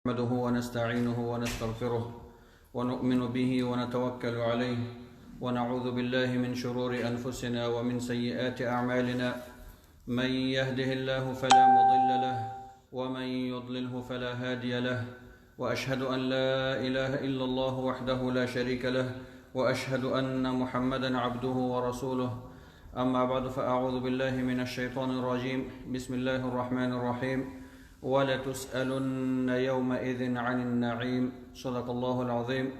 نحمده ونستعينه ونستغفره ونؤمن به ونتوكل عليه ونعوذ بالله من شرور أنفسنا ومن سيئات أعمالنا من يهده الله فلا مضل له ومن يضلله فلا هادي له وأشهد أن لا إله إلا الله وحده لا شريك له وأشهد أن محمدا عبده ورسوله أما بعد فأعوذ بالله من الشيطان الرجيم بسم الله الرحمن الرحيم ولتسألن يومئذ عن النعيم صدق الله العظيم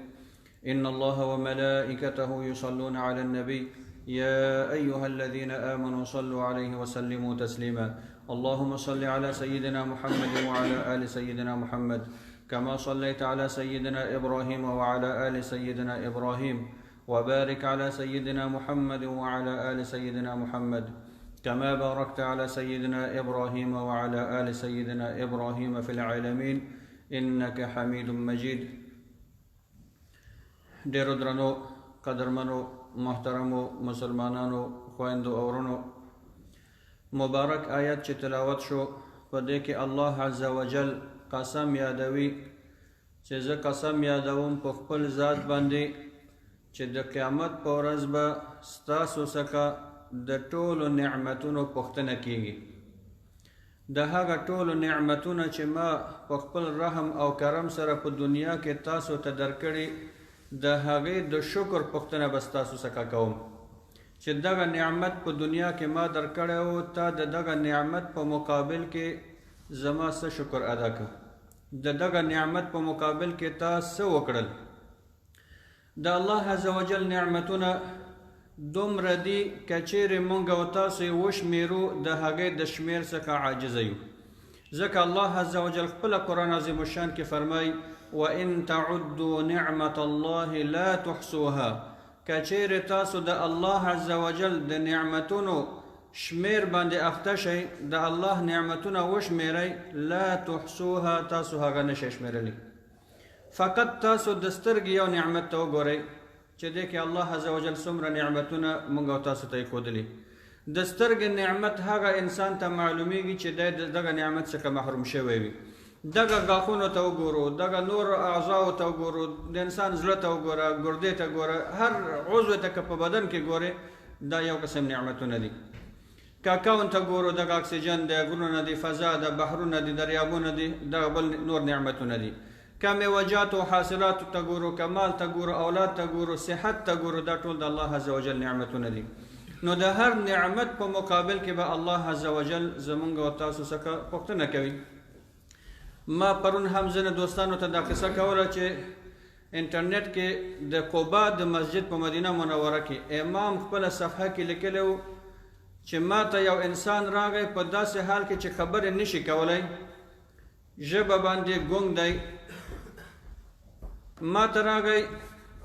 إن الله وملائكته يصلون على النبي يا أيها الذين آمنوا صلوا عليه وسلموا تسليما اللهم صل على سيدنا محمد وعلى آل سيدنا محمد كما صليت على سيدنا إبراهيم وعلى آل سيدنا إبراهيم وبارك على سيدنا محمد وعلى آل سيدنا محمد كما باركت على سيدنا إبراهيم وعلى آل سيدنا إبراهيم في العالمين إنك حميد مجيد. ډیرو درنو قدرمنو محترمو مسلمانانو خويندو او ورونو، مبارک آیت چې تلاوت شو په دې کې الله عز وجل قسم یادوي چې زه قسم یادوم په خپل ذات باندې چې د قیامت په ورځ به ستاسو څخه د ټولو نعمتونو پوښتنه کیږي. د هغه ټولو نعمتونو چې ما په خپل رحم او کرم سره په دنیا کې تاسو ته درکړي د هغې د شکر پوښتنه به ستاسو څخه کوم چې دغه نعمت په دنیا کې ما درکړی او تا د دغه نعمت په مقابل کې زما څه شکر ادا کړه، د دغه نعمت په مقابل کې تا څه وکړل. د الله عز وجل نعمتونه دومره دي که چیرې موږ او تاسو یې وشمېرو د هغې د شمېر څخه عاجزه یو، ځکه الله عز وجل خپله قرآن عظیم الشان کې فرمایي وَإِن تَعُدُّوا نِعْمَةَ اللَّهِ لَا تُحْصُوهَا. که چیرې تاسو د الله عز وجل د نعمتونو شمېر باندې اخته شئ، د الله نعمتونه وشمېرئ، لا تحصوها، تاسو هغه نشئ شمېرلی. فقط تاسو د سترګې یو نعمت ته وګورئ چې دی کې الله عز وجل څومره نعمتونه موږ او تاسو ته یې ښودلي. د سترګې نعمت هغه انسان ته معلومیږي چې دی د دغه نعمت څخه محروم شوی وي. دغه غاښونو ته وګورو، دغه نور اعضاو ته وګورو، د انسان زړه ته وګوره، ګردې ته ګوره، هر عضو ته که په بدن کې ګورې دا یو قسم نعمتونه دي. که کون ته ګورو دغه اکسیجن دی، غرونه دي، فضا ده، بحرونه دي، دریابونه دي، دغه بل نور نعمتونه دي. که میوجات او حاصلات ته ګورو، که مال ته ګورو، اولاد ته ګورو، صحت ته ګورو، دا ټول د الله عز وجل نعمتونه دي. نو د هر نعمت په مقابل کې به الله عز وجل زمونږ او تاسو څخه پوښتنه کوي. ما پرون هم ځینې دوستانو ته دا قصه کوله چې انټرنیټ کې د قبا د مسجد په مدینه منوره کې امام خپله صفحه کې لیکلی و چې ما ته یو انسان راغی په داسې حال کې چې خبرې نشي کولی، ژبه باندې ګونګ دی، ما ته راغی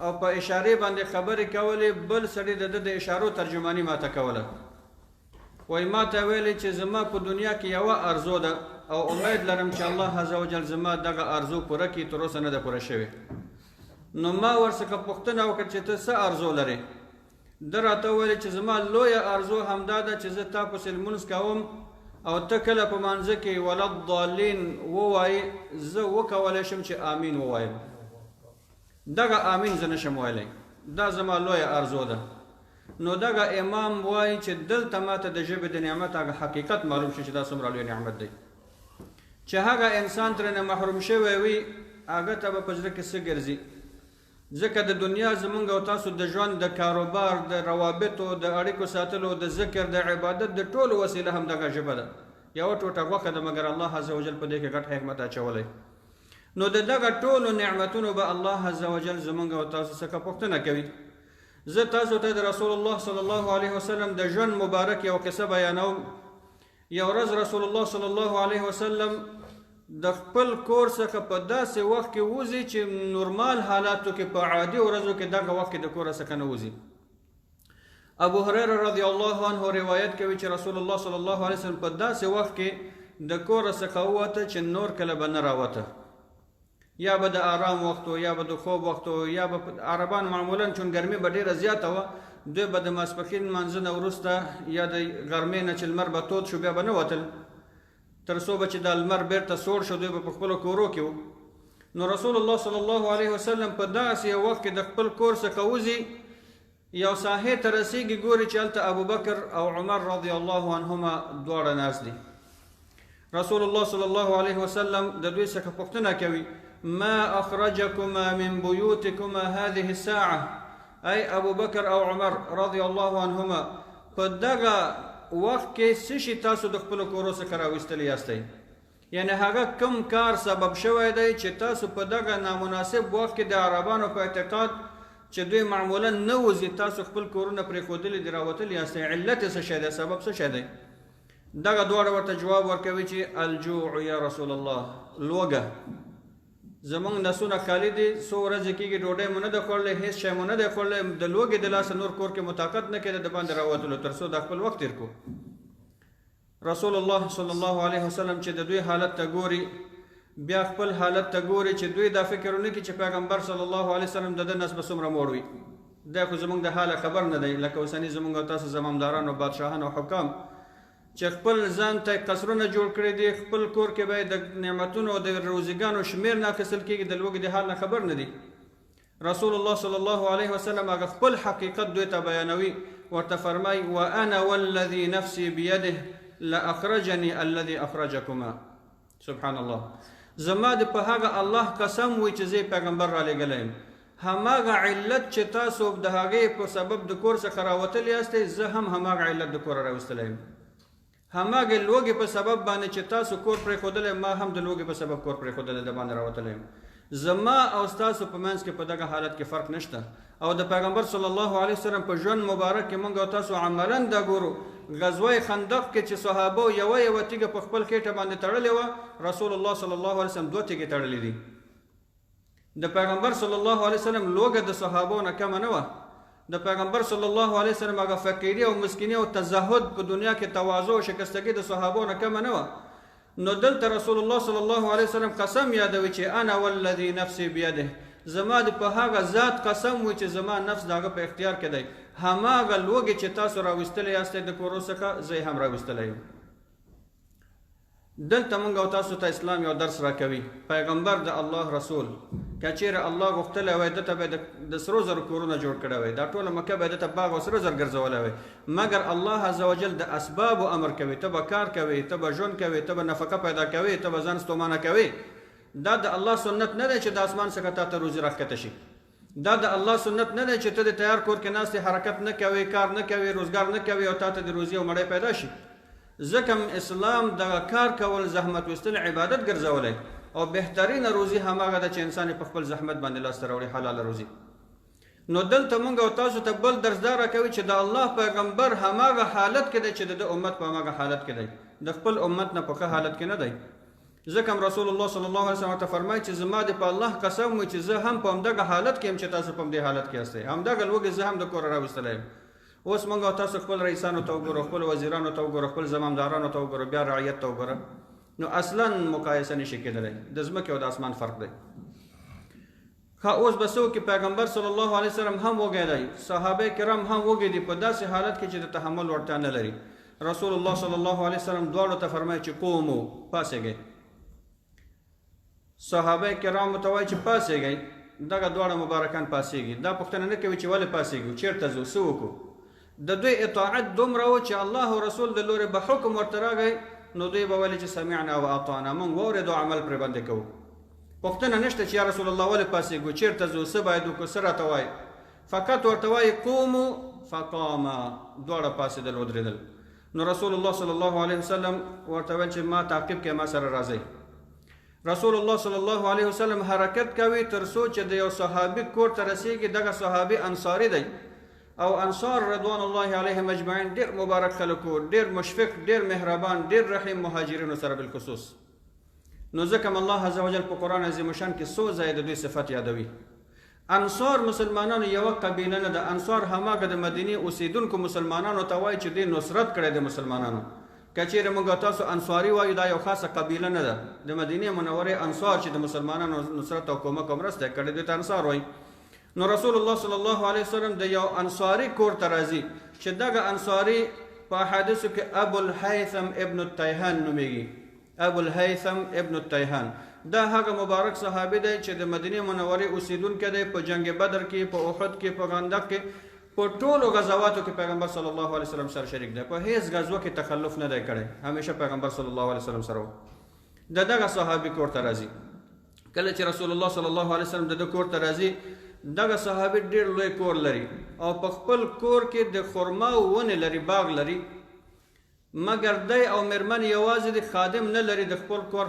او په اشارې باندې خبرې کولې، بل سړي د ده د اشارو ترجماني ما ته کوله. وایي ما ته ویلې چې زما په دنیا کې یوه ارزو ده او امید لرم چې الله عز وجل زما دغه ارزو پوره کړي، تر اوسه نه ده پوره شوې. نو ما ورڅخه پوښتنه وکړه چې ته څه ارزو لرې؟ ده راته وویل چې زما لویه ارزو همدا ده چې زه تا پسې لمونځ کوم او ته کله په مانځه کې ولضالین ووایې، زه وکولی شم چې آمین ووایم. دغه آمین زه نشم ویلی، دا زما لویه ارزو ده. نو دغه امام وایي چې دلته ماته د ژبې د نعمت هغه حقیقت معلوم شي چې دا څومره لوی نعمت دی چې هغه انسان ترېنه محروم شوی وي، هغه ته به په زړه کې څه ګرځي. ځکه د دنیا زمونږ او تاسو د ژوند د کاروبار د روابطو د اړیکو ساتلو د ذکر د عبادت د ټولو وسیله هم دغه ژبه ده. یوه ټوټه غوښه ده مګر الله عز وجل په دې کې ګټ حکمت اچولی. نو د دغه ټولو نعمتونو به الله عز وجل زمونږ او تاسو څخه پوښتنه کوي. زه تاسو ته د رسول الله صلی الله علیه وسلم د ژوند مبارک یو قصه بیانوم. یو ورځ رسول الله صلی الله علیه وسلم د خپل کور څخه په داسې وخت کې وځي چې نورمال حالاتو کې په عادي ورځو کې دغه وخت کې د کوره څخه نه وځي. ابو هریره رضی الله عنه روایت کوي چې رسول الله صلی الله علیه وسلم په داسې وخت کې د کوره څخه ووته چې نور کله به نه راوته، یا به د آرام وخت یا به د خوب وخت، یا به عربان معمولا چون ګرمي به ډېره زیاته وه، دوی به د ماسپښین لمانځه نه وروسته یا د غرمې نه چې لمر به تود شو بیا به نه وتل، تر څو به چې د لمر بیرته سوړ شو دوی به په خپلو کورو کې وو. نو رسول الله صلی الله علیه وسلم په داسې یو وخت کې د خپل کور څخه وځي، یو ساحې ته رسیږي، ګوري چې هلته ابوبکر او عمر رضی الله عنهما دواړه ناست دي. رسول الله صلی الله علیه وسلم د دوی څخه پوښتنه کوي: ما اخرجکما من بیوتکما هذه الساعه؟ ای ابوبکر او عمر رضی الله عنهما، په دغه وخت کې څه شي تاسو د خپلو کورو څخه راویستلی یاستئ؟ یعنی هغه کم کار سبب شوی دی چې تاسو په دغه نامناسب وخت کې د عربانو په اعتقاد چې دوی معمولا نه وځي، تاسو خپل کورونه پرېښودلي دي، راوتلي یاستئ. علت یې څه شی دی؟ سبب څه شی دی؟ دغه دواړه ورته جواب ورکوي چې الجوع یا رسول الله، لوږه. زمونږ نسونه خالي دي، څو ورځې کېږي ډوډۍ مو نه ده خوړلی، هېڅ شی مو نه دی خوړلی، د لوږې د لاسه نور کور کې مو طاقت نه کېده د باندې راوتلو تر څو دا خپل وخت تېر کړو. رسول الله صلی الله علیه وسلم چې د دوی حالت ته ګوري، بیا خپل حالت ته ګوري چې دوی دا فکر ونه کړي چې پیغمبر صلی الله علیه وسلم د ده نس به څومره موړ وي. دا خو زمونږ د حاله خبر نه دی، لکه اوسني زمونږ او تاسو زمامداران او بادشاهان او حکام چې خپل ځان ته قصرونه جوړ کړي دي، خپل کور کې به د نعمتونو او د روزګانو شمیر نه اخیستل کېږي، د لوږې د حال نه خبر نه دي. رسول الله صلی الله علیه وسلم هغه خپل حقیقت دوی ته بیانوي، ورته فرمایي: وانا والذي نفسي بيده لاخرجني الذي اخرجكما. سبحان الله. زما د په هغه الله قسم وي چې زه پیغمبر را لېږلی یم، هماغه علت چې تاسو د هغې په سبب د کور څخه راوتلي یاستئ، زه هم هماغه علت د کوره راوستلی یم. هماغه لوږې په سبب باندې چې تاسو کور پرېښودلی، ما هم د لوږې په سبب کور پرېښودلی د باندې راوتلی یم. زما او ستاسو په منځ کې په دغه حالت کې فرق نشته. او د پیغمبر صلی الله علیه وسلم په ژوند مبارک کې موږ او تاسو عملا دا ګورو. غزوه خندق کې چې صحابه یوه تیږه په خپل خېټه باندې تړلې وه، رسول الله صلی الله علیه وسلم 2 تیږې تړلې دي. د پیغمبر صلی الله علیه وسلم لوږه د صحابو نه کمه نه وه. د پیغمبر صلی الله علیه وسلم هغه فقیری او مسکینی او تزهد په دنیا کې تواضع او شکستګي د صحابو نه کمه نه وه. نو دلته رسول الله صلی الله علیه وسلم قسم یادوي چې انا والذي نفسي بيده، زما د په هغه ذات قسم وي چې زما نفس د هغه په اختیار کې دی، هماغه لوږې چې تاسو راویستلی یاستئ د کورو څخه، زه هم راویستلی یم. دلته موږ او تاسو ته اسلام یو درس راکوي. پیغمبر د الله رسول که چیرې الله غوښتلی وای ده ته به د سرو زرو کورونه جوړ کړی وای، دا ټوله مکه به ده ته باغ او سره زر ګرځولی وای، مګر الله عز وجل د اسبابو امر کوي. ته به کار کوي، ته به ژوند کوي، ته به نفقه پیدا کوي، ته به ځان ستومانه کوي. دا د الله سنت نه دی چې د اسمان څخه تا ته روزي راښکته شي. دا د الله سنت نه دی چې ته د تیار کور کې ناستې، حرکت نه کوي، کار نه کوي، روزګار نه کوي او تا ته د روزي او مړی پیدا شي. ځکه اسلام دغه کار کول، زحمت ویستل عبادت ګرځولی، او بهترینه روزي هماغه ده چې انسان په خپل زحمت باندې لاسته راوړي، حلاله روزي. نو دلته موږ او تاسو ته بل درس دا راکوي چې د الله پیغمبر هماغه حالت کې دی چې د امت په هماغه حالت کې دی، د خپل امت نه په ښه حالت کې نه دی. ځکه رسول الله صلی الله علیه وسلم ته فرمایي چې زما د په الله قسم وي چې زه هم په همدغه حالت کې یم چې تاسو په همدې حالت کې یاستئ، همدغه لوږې زه هم د کوره راویستلی یم. اوس موږ او تاسو خپل رئیسانو ته وګورو، خپل وزیرانو ته وګورو، خپل زمامدارانو ته وګورو، بیا رعیت ته وګوره، نو اصلا مقایسه نشي کېدلی. د ځمکې او د اسمان فرق دی. ښه اوس به څه وکړي؟ پیغمبر صلی الله علیه وسلم هم وږی دی، صحابه کرام هم وږي دي، په داسې حالت کې چې د تحمل وړتیا نه لري. رسول الله صلی الله علیه وسلم دواړو ته فرمایي چې قومو، پاڅېږئ. صحابه کرامو ته وایي چې پاڅېږئ. دغه دواړه مبارکان پاڅېږي. دا پوښتنه نه کوي چې ولې پاڅېږو، چېرته ځو، څه وکړو. د دوی اطاعت دومره و چې الله او رسول د لورې به حکم ورته راغی، نو دوی به ویلي چې سمعنا و اطعنا، موږ واورېدو عمل پرې باندې کوو. پوښتنه نشته چې یا رسول الله ولې پاڅېږو، چېرته ځو، څه باید وکړو، څه راته وایي. فقط ورته وایي قومو فقاما، دواړه پاڅېدل ودرېدل. نو رسول الله صلی الله علیه وسلم ورته ویل چې ما تعقیب کې ما سره راځئ. رسول الله صلی الله علیه وسلم حرکت کوي تر څو چې د یو صحابي کور ته رسېږي. دغه صحابي انصاري دی، او انصار رضوان الله علیهم اجمعین ډېر مبارک خلک وو، ډېر مشفق، ډېر مهربان، ډېر رحیم، مهاجرینو سره بالخصوص. نو ځکه الله عز وجل په قرآن عظیم شان کې څو ځایه د دوی صفت یادوي. انصار مسلمانانو یوه قبیله نه ده، انصار هماغه د مدینې اوسېدونکو مسلمانانو ته وایي چې دوی نصرت کړی د مسلمانانو. که چیرې موږ تاسو انصاري وایو، دا یو خاصه قبیله نه ده. د مدینې منورې انصار چې د مسلمانانو نصرت او کومک او مرسته کړې، دوی ته انصار وایي. نو رسول الله صلی الله علیه وسلم د یو انصاری کور ته راځي چې دغه انصاری په حدیثو کې ابو الهیثم ابن التیهان نومیږي. ابو الهیثم ابن التیهان دا هغه مبارک صحابي دی چې د مدینه منورې اوسیدونکی دی. په جنگ بدر کې، په احد کې، په خندق کې، په ټولو غزواتو کې پیغمبر صلی الله علیه وسلم سره شریک دی. په هیڅ غزوه کې تخلف نه دی کړی، همیشه پیغمبر صلی الله علیه وسلم سره و. دغه صحابي کور ته راځي. کله چې رسول الله صلی الله علیه وسلم د کور ته راځي، دغه صحابي ډیر لوی کور لري او په خپل کور کې د خرما ونې لري، باغ لري، مګر دی او میرمن یوازې د خادم نه لري، د خپل کور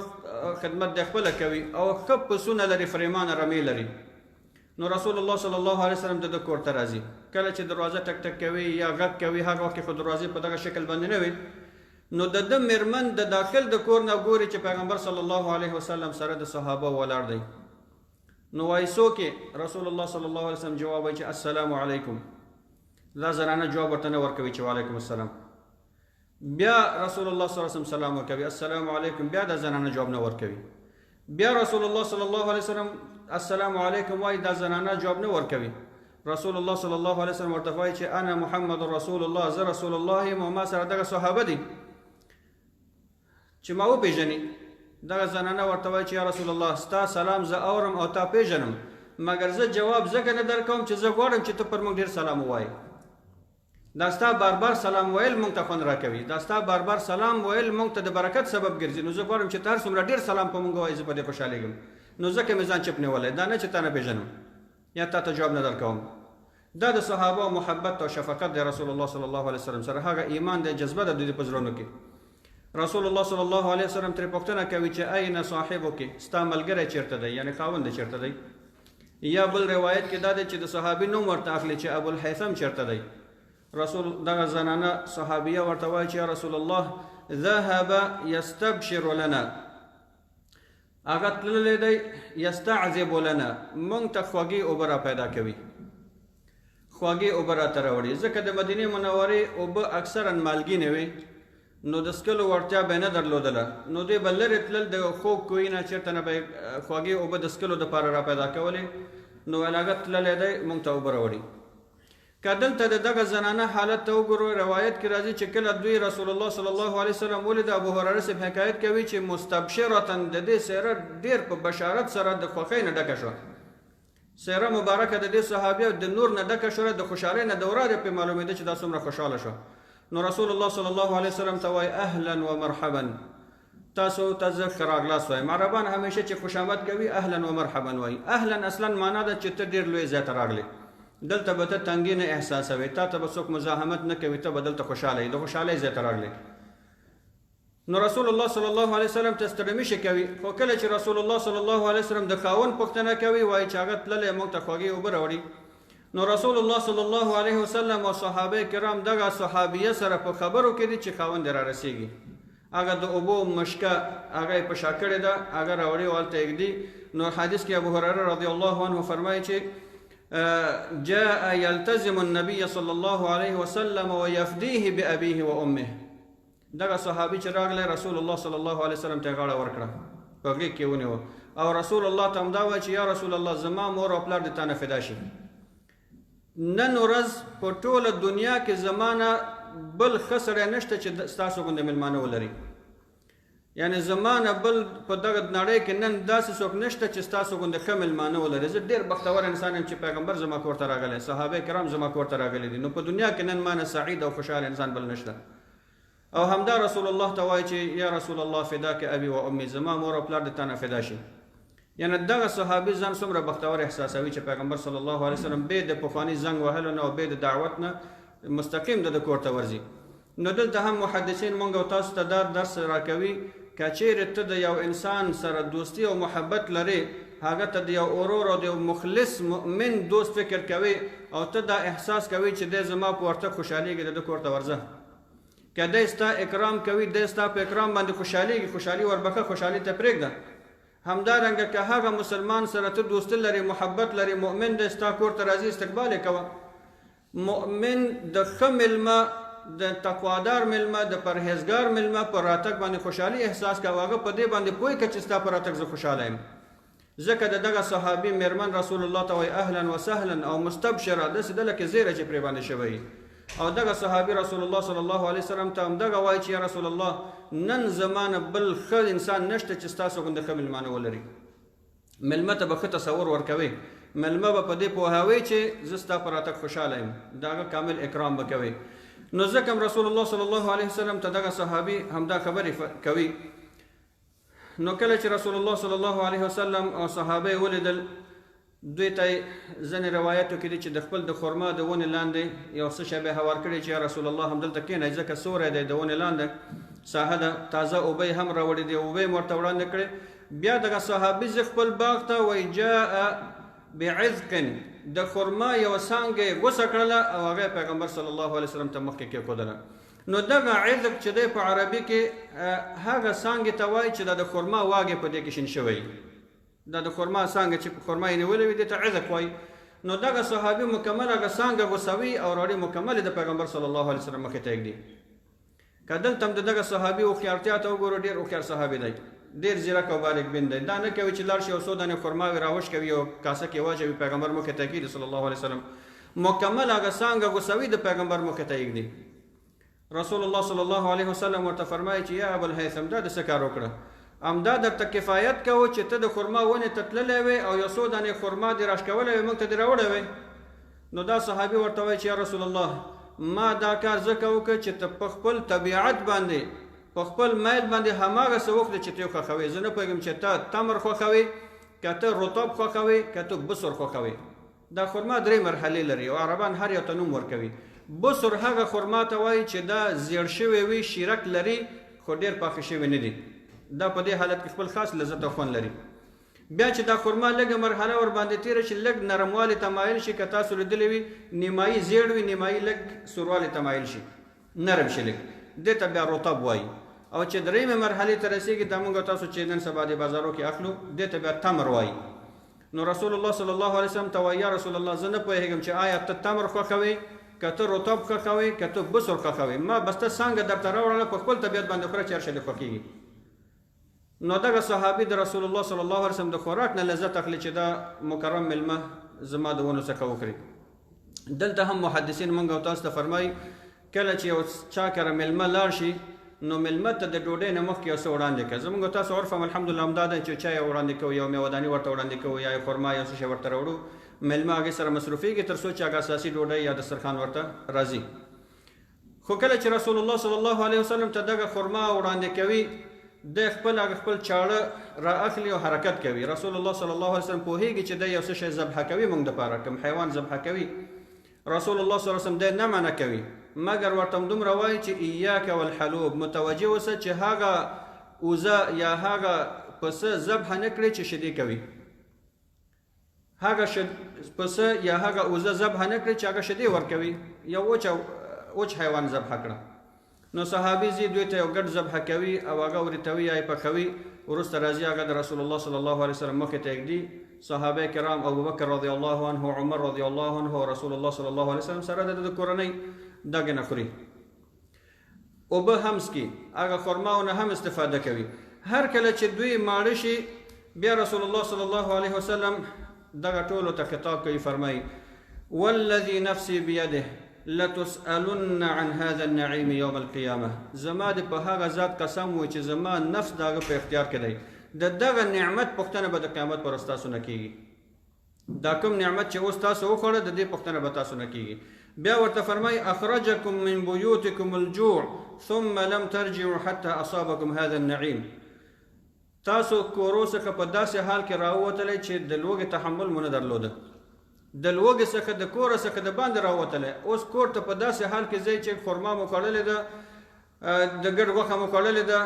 خدمت د خپل کوي او ښه پسونه لري، فریمان رمې لري. نو رسول الله صلی الله علیه وسلم د کور ته راځي. کله چې دروازه ټک ټک کوي یا غږ کوي، هغه وخت خو دروازې په دغه شکل باندې نه وي، نو د میرمن د داخل د کور نه ګوري چې پیغمبر صلی الله علیه وسلم سره د صحابه ولاړ دی. نو وایي څوک؟ رسول الله صلی الله علیه وسلم جواب وایي چې السلام علیکم. دا زنانه جواب ورته نه ورکوي چې وعلیکم السلام. بیا رسول الله صلی الله علیه وسلم سلام ورکوي، السلام علیکم. بیا دا زنانه جواب نه ورکوي. بیا رسول الله صلی الله علیه وسلم السلام علیکم وایي، دا زنانه جواب نه ورکوي. رسول الله صلی الله علیه وسلم ورته وایي چې انا محمد رسول الله، زه رسول الله یم او ما سره دغه صحابه دي چې ما وپېژني. دغه زنانه ورته وایي چې یا رسول الله، ستا سلام زه اورم او تا پېژنم، مګر زه جواب ځکه نه درکوم چې زه غواړم چې ته پر موږ ډېر سلام ووایې. دا ستا بار بار سلام ویل موږ ته خوند راکوي، دا ستا بار بار سلام ویل موږ ته د برکت سبب ګرځي. نو زه غواړم چې ته هر څومره ډېر سلام په موږ ووایې، زه په دې خوشحالېږم. نو ځکه مې ځان چپ نیولی، دا نه چې تا نه پېژنم یا تا ته جواب نه درکوم. دا د صحابه او محبت او شفقت د رسول الله صلی الله علیه وسلم سره، هغه ایمان دی، جذبه د دوی په زړونو کې. رسول الله صلی الله علیه وسلم ترې پوښتنه کوي چې اين صاحبک، ستا ملګری چیرته دی، یعنی خاوند چیرته دی. یا بل روایت کې دا دی چې د صحابي نوم ورته اخلي چې ابوالهیثم چیرته دی. رسول دغه زنانه صحابیه ورته وایي چې یا رسول الله ذهب یستبشر لنا، هغه تللی دی یستعذب لنا، موږ ته خوږې اوبه را پیدا کوي، خوږې اوبه راته راوړي. ځکه د مدینې منورې اوبه اکثرا مالګینې وي، نو د څکلو وړتیا به یې نه درلودله. نو دوی به لرې تلل د خوږ کوهي نه، چېرته نه به یې خوږې اوبه د څکلو دپاره را پیدا کولې. نو ویل هغه تللی دی، موږ ته اوبه راوړي. که دلته د دغه زنانه حالت ته وګورو، روایت کې راځي چې کله دوی رسول الله صلی الله علیه وسلم ولید، ابو هریره صاحب حکایت کوي چې مستبشرتن، د دې څېره ډېر په بشارت سره د خوښۍ نه ډکه شوه. څېره مبارکه د دې صحابیه د نور نه ډکه شوه، د خوشحالۍ نه دوره پرې معلومېده چې دا څومره خوشحاله شوه. نو رسول الله صلی الله علیه وسلم ته وایي اهلا و مرحبا، تاسو ته زه ښه راغلاست وایم. عربان همیشه چې خوشامد کوي اهلا و مرحبا وایي. اهلا اصلا معنا ده چې ته ډېر لوی ځای ته راغلی، دلته به ته تنګي نه احساسوې، تا ته به څوک مزاحمت نه کوي، ته به دلته خوشحاله یې، د خوشحالۍ ځای ته راغلی. نو رسول الله صلی الله علیه وسلم ته ستړی مشي کوي. خو کله چې رسول الله صلی الله علیه وسلم د خاوند پوښتنه کوي، وایي چې هغه تللی موږ ته خوږې اوبه راوړي. نو رسول الله صلی الله علیه وسلم او صحابه کرام دغه صحابیه سره په خبرو کې دي چې خاوند را رسیږي. هغه د اوبو مشکه هغه یې په شا کړې ده، هغه راوړي او هلته یږدي. نو حدیث کې ابو هریره رضی الله عنه فرمایي چې جاء يلتزم النبي صلى الله عليه وسلم ويفديه بأبيه وأمه. دغه صحابي چې راغلی، رسول الله صلی الله علیه وسلم ته غاړه ورکړه، په غېږ کې ونیوه، او رسول الله ته همدا وایي چې یا رسول الله زما مور او پلار د تا نه فدا شي. نن ورځ په ټوله دنیا کې زما نه بل ښه سړی نشته چې ستاسو غوندې مېلمانه ولري. یعنی زمانه بل په دغه نړۍ کې نن داسې څوک نشته چې ستاسو غوندې ښه مېلمانه ولري. زه ډېر بختور انسان یم چې پیغمبر زما کور ته راغلی، صحابه کرام زما کور ته راغلي دي. نو په دنیا کې نن مانه سعید او خوشحال انسان بل نشته. او همدا رسول الله ته وایي چې یا رسول الله فداک ابي و امي، زما مور او پلار د تا نه فدا شي. یعنی دغه صحابي ځان څومره بختور احساسوي چې پیغمبر صلی الله علیه وسلم بې د پخواني زنګ وهلو نه او بې د دعوت نه مستقیم د کور ته ورځي. نو دلته هم محدثین مونږ او تاسو ته دا درس راکوي، که چیرې ته د یو انسان سره دوستی او محبت لرې، هغه ته د یو اورور او د یو مخلص مؤمن دوست فکر کوي او ته دا احساس کوي چې دی زما په ورتګ خوشحالېږي، د ده کور ته ورځه. که دی ستا اکرام کوي، دی ستا په اکرام باندې خوشحالېږي، خوشحالي وربښه، خوشحالي ته پرېږده. همدارنګه که هغه مسلمان سره ته دوستي لرې، محبت لرې، مؤمن دی، ستا کور ته راځي، استقبال یې کوه. مؤمن د ښه مېلمه، د تقوادار مېلمه، د پرهیزګار مېلمه په راتګ باندې خوشحالي احساس کوه. هغه په دې باندې پوه کړه چې ستا په راتګ زه خوشحاله یم. ځکه د دغه صحابي مېرمن رسول الله ته وایي اهلا و سهلا او مستبشره، داسې ده لکه زیره چې پرې باندې شوی. او دغه صحابي رسول الله صلی الله علیه وسلم ته همدغه وایي چې یا رسول الله نن زمانه بل ښه انسان نشته چې ستاسو غوندې ښه میلمانه ولري. میلمه ته به ښه تصور ورکوي، میلمه به په دې پوهاوي چې زه ستا په راتګ خوشحاله یم، د هغه کامل اکرام به کوي. نو ځکه هم رسول الله صلی الله علیه وسلم ته دغه صحابي همدا خبرې کوي. نو کله چې رسول الله صلی الله علیه وسلم او صحابه یې ولیدل، دوی ته ځینې روایتو کې دي چې د خپل د خرما د ونې لاندې یو څه شی به هوار کړی چې یا رسول الله همدلته کښېنئ ځکه سوری دی د ونې لاندې ساحه ده، تازه اوبه یې هم راوړې دي، اوبه یې ورته وړاندې کړې. بیا دغه صحابي زه خپل باغ ته وایي جاء بعذق د خرما یوه څانګه یې ګوڅه کړله او هغه پیغمبر صلی الله علیه وسلم ته مخکې کېښودله. نو دغه عذق چې دی په عربي کې هغه څانګې ته وایي چې دا د خرما واګې په دې کې شین شوی، دا د خرما څانګه چې خرما یې نیولې وي دې ته عذق وایي. نو دغه صحابي مکمل هغه څانګه ګوڅوي او راوړي مکمل د پیغمبر صلی الله علیه وسلم مخې ته ږدي. که دلته هم د دغه صحابي هوښیارتیا ته وګورو، ډېر هوښیار صحابي دی، ډېر ځیرک او بالغ بین دی. دا نه کوي چې لاړ شي او څو دانې خرماوې راوش کوي او کاسه کې واچوي پیغمبر مخې ته کېږدي صلی الله علیه وسلم، مکمل هغه څانګه ګوڅوي د پیغمبر مخې ته ږدي. رسول الله صلی الله علیه وسلم ورته فرمایي چې یا ابوالهیثم دا د څه کار وکړه؟ همدا درته کفایت کوو چې ته د خرما ونې ته تللی وې او یو څو دانې خرما دې راښکولی وې موږ ته دې راوړی وې. نو دا صحابي ورته وایي چې یا رسول الله ما دا کار ځکه وکړه چې ته په خپل طبیعت باندې په خپل میل باندې هماغه څه وکړه چې ته یې خوښوې. زه نه پوهېږم چې ته تمر خوښوې، که ته رطب خوښوې، که ته بسر خوښوې. دا خرما درې مرحلې لري او عربان هر یو ته نوم ورکوي. بسر هغه خرما ته وایي چې دا زیړ شوی وي، شیرک لري خو ډېر پاخه شوی نه دي، دا په دې حالت کې خپل خاص لذت او خوند لري. بیا چې دا خرما لږه مرحله ور باندې تېره شي، لږ نرموالي ته مایل شي، که تاسو لیدلی وي نیمایي زیړ وي، نیمایي لږ سوروالي ته مایل شي، نرم شي لږ، دې ته بیا رطب وایي. او چې درېیمې مرحلې ته رسېږي دا موږ تاسو چې نن سبا د بازارو کې اخلو، دې ته بیا تمر وایي. نو رسول الله صلی الله علیه وسلم ته وایي یا رسول الله زه نه پوهېږم چې آیا ته تمر خوښوې، که ته رطب خوښوې، که ته بسر خوښوې. ما بس ته څانګه درته راوړله، په خپل طبیعت باندې خوره چې هر شی دې خوښېږي. نو دغه صحابي د رسول الله صلی الله علیه وسلم د خوراک نه لذت اخلي چې دا مکرم میلمه زما د ونو څخه وخوري. دلته هم محدثین موږ او تاسو ته فرمایي کله چې یو چا کره میلمه لاړ شي نو میلمه ته د ډوډۍ نه مخکې یو څه وړاندې کړه. زموږ او تاسو عرف هم الحمدلله همدا دی چې چای وړاندې کوو، یو میوهداني ورته وړاندې کوو، یا خرما یو څه شی ورته راوړو، میلمه هغې سره مصروفېږي تر څو چې هغه اساسي ډوډۍ یا دسترخوان ورته راځي. خو کله چې رسول الله صلی الله علیه وسلم ته دغه خرما وړاندې کوي، د خپل چاړه را اخلي او حرکت کوي. رسول الله صلی الله علیه وسلم پوهېږي چې د یو څه شی ذبحه کوي موږ دپاره، کوم حیوان ذبحه کوي. رسول الله صلی الله علیه وسلم دی نه منع کوي، مګر ورته دومره وایي چې ایاک والحلوب، متوجه اوسه چې هغه اوزه یا هغه پسه ذبحه نه کړي چې شیدې کوي، هغه پسه یا هغه اوزه ذبحه نه کړي چې هغه شیدې ورکوي، یو وچ حیوان ذبحه کړه. نو صحابي ځي دوی ته یو ګډ ذبحه کوي او هغه ورتوي یا یې پخوي، وروسته راځي هغه د رسول الله صلی الله علیه وسلم مخې ته ږدي. صحابه کرام ابوبکر رضی الله عنه، عمر رضی الله عنه او رسول الله صلی الله علیه وسلم سره د کورنۍ دغه نه خوري. اوبه هم څکي، هغه خرماونه هم استفاده کوي. هر کله چې دوی ماړه شي بیا رسول الله صلی الله علیه وسلم دغه ټولو ته خطاب کوي، فرمایي والذي نفسي بيده لتسألن عن هذا النعيم يوم القيامة. زما د په هغه ذات قسم و چې زما نفس دغه په اختیار کې دی، د دغه نعمت پوښتنه به د قیامت پر ورځ تاسو نه کېږي. دا کوم نعمت چې اوس تاسو وخوړه د دې پوښتنه به تاسو نه کېږي. بیا ورته فرمایي اخرجکم من بیوتکم الجوع ثم لم ترجعوا حتى اصابکم هذا النعیم. تاسو کورو څخه په داسې حال کې راووتلی چې د لوږې تحمل مو نه درلوده، د لوږې څخه د کوره څخه د باندې راووتلی، اوس کور ته په داسې حال کې ځئ چې خرما مو خوړلې ده، د ګډ غوښه مو خوړلې ده،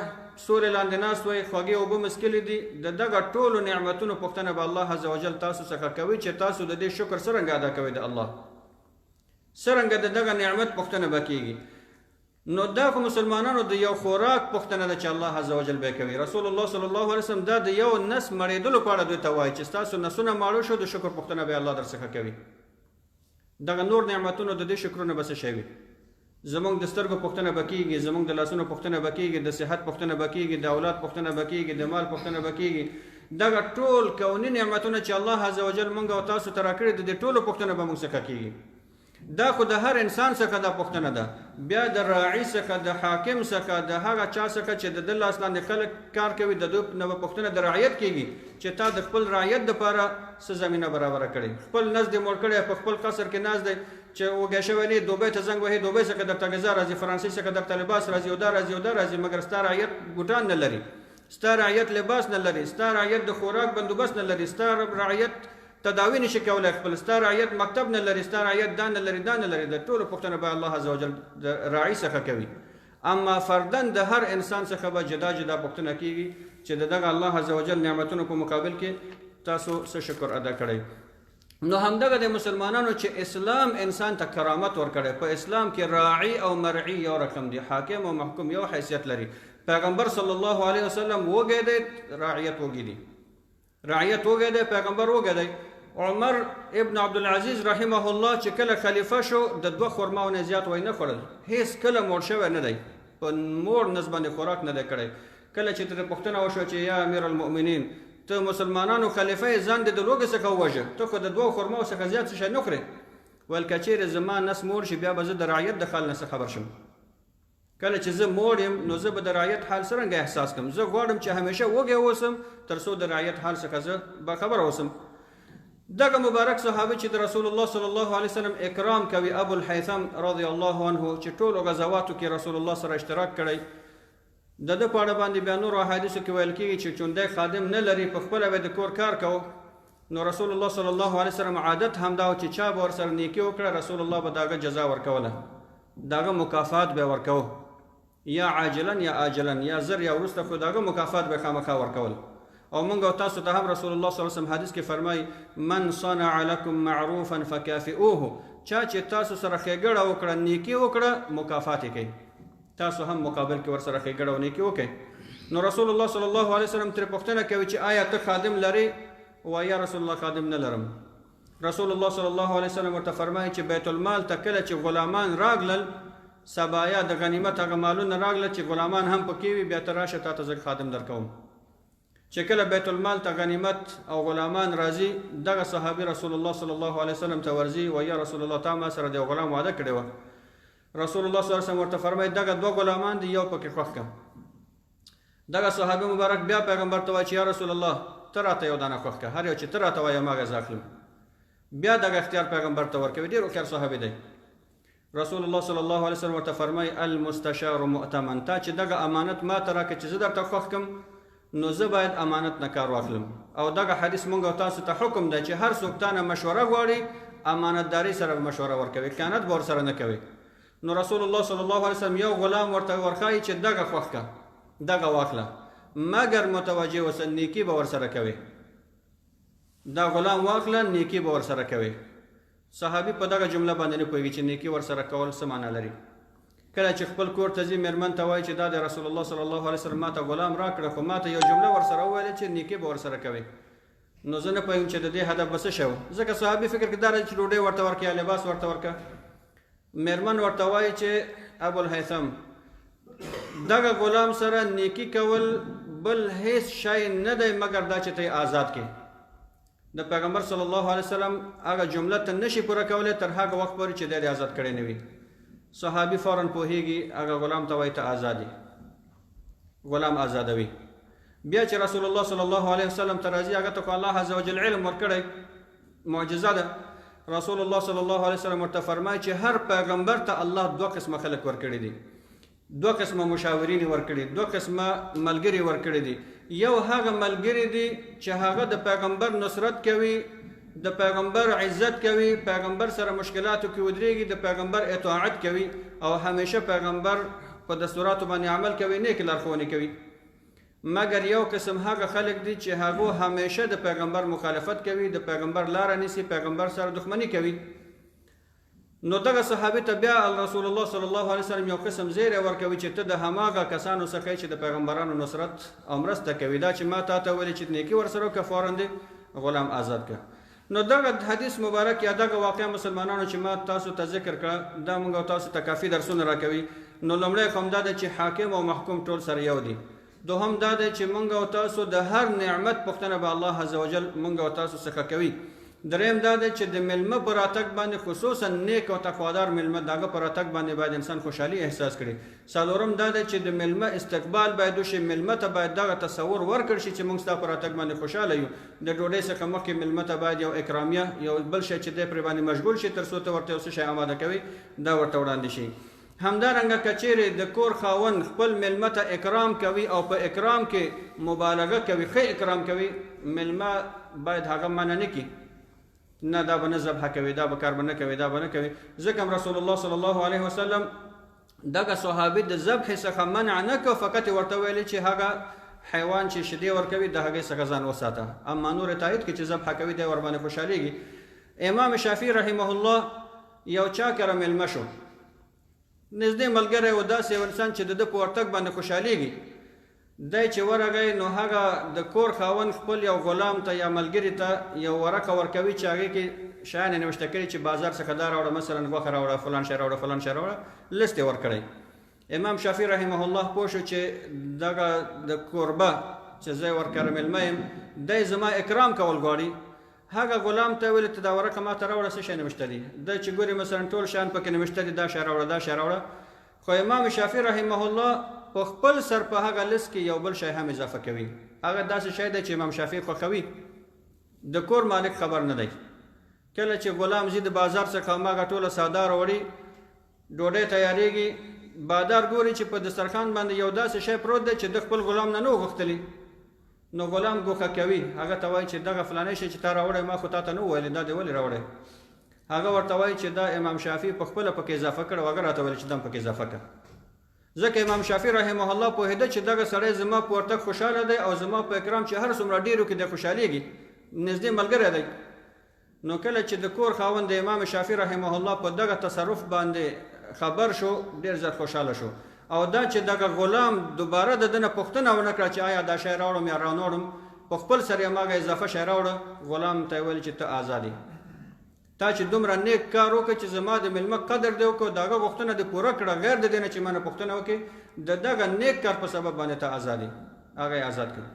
سورې لاندې ناست وئ، خوږې اوبه مو څښلې دي. د دغه ټولو نعمتونو پوښتنه به الله عز وجل تاسو څخه کوي چې تاسو د دې شکر څرنګه ادا کوئ، د الله څرنګه د دغه نعمت پوښتنه به کېږي. نو دا خو مسلمانانو د یو خوراک پوښتنه ده چې الله عز وجل به کوي. رسول الله صلی الله علیه وسلم دا د یو نس مړېدلو په اړه دوی ته وایي چې ستاسو نسونه ماړه شو، د شکر پوښتنه به الله در څخه کوي. دغه نور نعمتونو د دې شکرونه به څه شی وي؟ زموږ د سترګو پوښتنه به کېږي، زموږ د لاسونو پوښتنه به کېږي، د صحت پوښتنه به کېږي، د اولاد پوښتنه به کېږي، د مال پوښتنه به کېږي. دغه ټول کوني نعمتونه چې الله عز وجل موږ او تاسو ته راکړي د دې ټولو پوښتنه به موږ څخه کېږي. دا خو د هر انسان څخه دا پوښتنه ده. بیا د راعي څخه، د حاکم څخه، د هغه چا څخه چې د ده لاس لاندې خلک کار کوي، د دوی نه به پوښتنه د رعیت کېږي چې تا د خپل رعیت دپاره څه زمینه برابره کړې. خپل نس دې موړ کړی، په خپل قصر کې ناست دی چې وږی شوی دی، دوبۍ ته زنګ وهي، دوبۍ څخه درته غذا راځي، فرانسې څخه درته لباس راځي، او دا راځي او دا راځي، مګر ستا رعیت بوټان نه لري، ستا رعیت لباس نه لري، ستا رعیت د خوراک بندوبست نه لري، ستا رعیت تداوی نشي کولی خپل، ستا رعیت مکتب نه لري، ستا رعیت دا نه لري، دا نه لري. د ټولو پوښتنه به الله عز وجل د راعي څخه کوي. اما فردن د هر انسان څخه به جدا جدا پوښتنه کیږي چې د دغه الله عز وجل نعمتونو په مقابل کې تاسو څه شکر ادا کړئ. نو همدغه د مسلمانانو چې اسلام انسان ته کرامت ورکړی، په اسلام کې راعي او مرعي یو رقم دي، حاکم او محکوم یو حیثیت لري. پیغمبر صلی الله علیه وسلم وږی دی، رعیت وږي دي، رعیت وږی دی، پیغمبر وږی دی. عمر ابن عبدالعزیز رحمه الله چې کله خلیفه شو د 2 خرماونه زیات وای نه خوړل، هیڅ کله موړ شوی نه دی، په موړ نس باندې خوراک نه دی کړی. کله چې ترې پوښتنه وشوه چې یا امیر المؤمنین ته مسلمانانو خلیفه یې ځان دې د لوږې څخه ووژه، ته خو د 2 خرماو څخه زیات څه شی نه خورې. ویل که چیرې زما نس موړ شي بیا به زه د رعیت د حال نه څه خبر شم. کله چې زه موړ یم نو زه به د رعیت حال څرنګه احساس کړم. زه غواړم چې همیشه وږی اوسم تر څو د رعیت حال څخه زه باخبره اوسم. دغه مبارک صحابي چې د رسول الله صلی الله علیه وسلم اکرام کوي، ابو الحیثم رضی الله عنه، چې ټولو غزواتو کې رسول الله سره اشتراک کړی، د ده په اړه باندې بیا نورو احادیثو کې ویل کېږي چې چوندی خادم نه لري، په خپله به د کور کار کوه. نو رسول الله صلی الله علیه وسلم عادت همدا و چې چا به ورسره نیکي وکړه رسول الله به دغه جزا ورکوله، دغه مکافات به ورکوه، یا عاجلا یا آجلا، یا زر یا وروسته، خو دغه مکافات به خامخا ورکول. او موږ او تاسو ته هم رسول الله صلی الله علیه وسلم حدیث کې فرمایي من صنع لكم معروفا فکافئوه، چا چې تاسو سره ښېګړه وکړه، نیکي وکړه، مکافات یې کوي، تاسو هم مقابل کې ورسره ښېګړه او نیکي وکړئ. نو رسول الله صلی الله علیه وسلم ترې پوښتنه کوي چې آیا ته خادم لرې؟ وایي یا رسول الله خادم نه لرم. رسول الله صلی الله علیه وسلم ورته فرمایي چې بیت المال ته کله چې غلامان راغلل، سبایا د غنیمت هغه مالونه راغلل چې غلامان هم پکې وي، بیا ته راشه تا ته زه خادم درکوم. چې کله بیت المال ته غنیمت او غلامان راځي، دغه صحابي رسول الله صلی الله علیه وسلم ته ورځي، وایي یا رسول الله تا ما سره د غلام وعده کړې وه. رسول الله صلی الله علیه وسلم ورته فرمایي دغه 2 غلامان دي، یو پکې خوښ کړه. دغه صحابي مبارک بیا پیغمبر ته وایي چې یا رسول الله ته راته یو دانه خوښ کړه، هر یو چې ته راته وایې هماغه زه اخلم. بیا دغه اختیار پیغمبر ته ورکوي، ډېر هوښیار صحابي دی. رسول الله صلی الله علیه وسلم ورته فرمایي المستشار مؤتمن، تا چې دغه امانت ما ته راکړې چې زه درته خوښ کړم نو زه باید امانت نه کار واخلم. او دغه حدیث مونږ او تاسو ته حکم دی چې هر څوک تانه مشوره غواړي امانتداري سره مشوره ورکوي، خیانت به ورسره نه کوي. نو رسول الله صلی الله علیه وسلم یو غلام ورته ورخایي چې دغه خوښ کړه، دغه واخله، مګر متوجه اوسه نیکي به ورسره کوي، دا غلام واخله نیکي به ورسره کوي. صحابي په دغه جمله باندې نه پوهېږي چې نیکي ورسره کول څه معنا لري. کله چې خپل کور ته ځي مېرمن ته وایي چې دا د رسول الله صلی الله علیه وسلم ما ته غلام راکړه، خو ما ته یو جمله ورسره وویلې چې نیکي به ورسره کوي. نو زه نه پوهېږم چې د دې هدف به څه شی و. ځکه صحابي فکر کې دا دی چې ډوډۍ ورته ورکړه یا لباس ورته ورکړه. مېرمن ورته وایي چې ابوالهیثم دغه غلام سره نیکي کول بل هیڅ شی نه دی مګر دا چې ته یې آزاد کړې. د پیغمبر صلی الله علیه وسلم هغه جمله ته نشي پوره کولی تر هغه وخت پورې چې دی آزاد کړی نه وي. صحابي فوراً پوهېږي، هغه غلام ته وایي ته آزادي، غلام آزادوي. بیا چې رسول الله صلی الله علیه وسلم ته راځي، هغه ته خو الله عز وجل علم ورکړی، معجزه ده. رسول الله صلی الله علیه وسلم ورته فرمایي چې هر پیغمبر ته الله 2 قسمه خلک ورکړي دي، 2 قسمه مشاورین ورکړي، 2 قسمه ملګري ورکړي دي. یو هغه ملګري دي چې هغه د پیغمبر نصرت کوي، د پیغمبر عزت کوي، پیغمبر سره مشکلاتو کې ودرېږي، د پیغمبر اطاعت کوي او همیشه پیغمبر په دستوراتو باندې عمل کوي، نیک لارښوونې کوي. مګر یو قسم هغه خلک دي چې هغه همیشه د پیغمبر مخالفت کوي، د پیغمبر لاره نیسي، پیغمبر سره دښمني کوي. نو دغه صحابي ته بیا رسول الله صلی الله علیه وسلم یو قسم زیری ورکوي چې ته د هماغه کسانو څخه چې د پیغمبرانو نصرت او مرسته کوي، دا چې ما تا ته ویلي چې نیکي ورسره وکړه فوراً دې غلام آزاد کړه. نو دغه حدیث مبارک یا دغه واقعه مسلمانانو چې ما تاسو ته ذکر کړه دا موږ او تاسو ته کافي درسونه راکوي. نو لومړی قوم دا دی چې حاکم او محکوم ټول سره یو دي. دوهم دا دی چې موږ او تاسو د هر نعمت پوښتنه به الله عز وجل موږ او تاسو څخه کوي. دریم دا دی چې د میلمه په راتګ باندې خصوصا نیک او تقوادار میلمه د هغه په راتګ باندې باید انسان خوشحالي احساس کړي. څلورم دا دی چې د میلمه استقبال باید وشي. میلمه ته باید دغه تصور ورکړل شي چې موږ ستا په راتګ باندې خوشحاله یو. د ډوډۍ څخه مخکې میلمه ته باید یو اکرامیه یو بل شی چې دی پرې باندې مشغول شي تر څو ته ورته یو څه شی اماده کوي دا ورته وړاندې شي. همدارنګه که چیرې د کور خاوند خپل میلمه ته اکرام کوي او په اکرام کې مبالغه کوي، ښه اکرام کوي، میلمه باید هغه منع نه کړي، نه دا به نه ذبحه کوي، دا به کار به نه کوي، دا به نه کوي. ځکه رسول الله صلی الله علیه وسلم دغه صحابي د ذبح څخه منع نه کړ، فقط ورته ویلي چې هغه حیوان چې شیدې ورکوي د هغې څخه ځان وساته. اما نور تایید کړي چې ذبحه کوي دی ورباندې خوشحالېږي. امام شافعي رحمه الله یو چا کره میلمه شو، نږدې ملګری و، داسې یو انسان چې د ده په ورتګ باندې خوشحالېږي. دی چې ورغی نو هغه د کور خاوند خپل یو غلام ته یا ملګري ته یو ورقه ورکوي چې هغې کې شیان یې نوشته کړي چې بازار څخه دا راوړه، مثلا غوښه راوړه، فلان شی راوړه، فلان شی راوړه، لیست یې ورکړی. امام شافعي رحمه الله پوه شو چې دغه د کوربه چې زه ورکره میلمه یم دی زما اکرام کول غواړي. هغه غلام ته ویل ته دا ورقه ما ته راوړه، څه شی نوشته دي؟ دی چې ګوري مثلا ټول شیان پکې نوشته دي، دا شی راوړه، دا شی راوړه. خو امام شافعي رحمه الله په خپل سر په هغه لیست کې یو بل شی هم اضافه کوي. هغه داسې شی دی چې امام شافعي خوښوي، د کور مالک خبر نه دی. کله چې غلام ځي د بازار څخه هماغه ټوله سودا راوړي، ډوډۍ تیارېږي، بادار ګوري چې په دسترخوان باندې یو داسې شی پروت دی چې د خپل غلام نه و غوښتلی، نو غلام ګوښه کوي، هغه ته وایي چې دغه فلانی شی چې تا راوړی ما خو تا ته نه وویلې، دا دې ولې راوړی؟ هغه ورته وایي چې دا امام شافعي په خپله پکې اضافه کړ او هغه راته ویل چې دا هم پکې اضافه کړه. ځکه امام شافعي رحمه الله پوهېده چې دغه سړی زما په ورتګ خوشحاله دی او زما په اکرام چې هر څومره ډېرو کې دی خوشحالېږي، نږدې ملګری دی. نو کله چې د کور خاوند د امام شافعي رحمه الله په دغه تصرف باندې خبر شو، ډېر زیات خوشحاله شو. او دا چې دغه غلام دوباره د ده نه پوښتنه ونه کړه چې آیا دا شی راوړم یا رانوړم، په خپل سر یې هماغه اضافه شی راوړه. غلام ته یې ویل چې ته آزاد یې، تا چې دومره نیک کار وکړه چې زما د میلمه قدر دې وکړو، د هغه غوښتنه دې پوره کړه، غیر د دې نه چې ما نه پوښتنه وکړې، د دغه نیک کار په سبب باندې ته آزاد یې، هغه یې آزاد کړه.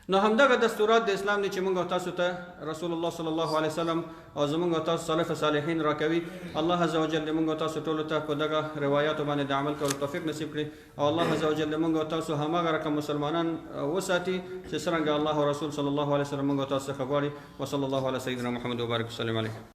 نو همدغه دستورات د اسلام دي چې موږ او تاسو ته رسول الله صلی الله علیه وسلم او زموږ او تاسو سلف صالحین راکوي. الله عز وجل دې موږ او تاسو ټولو ته په دغه روایاتو باندې د عمل کولو توفیق نصیب کړي، او الله عز وجل دې موږ او تاسو هماغه رقم مسلمانان وساتي چې څرنګه الله او رسول صلی الله علیه وسلم موږ او تاسو څخه غواړي. وصلی الله علی سیدنا محمد وبارک وسلم علیه.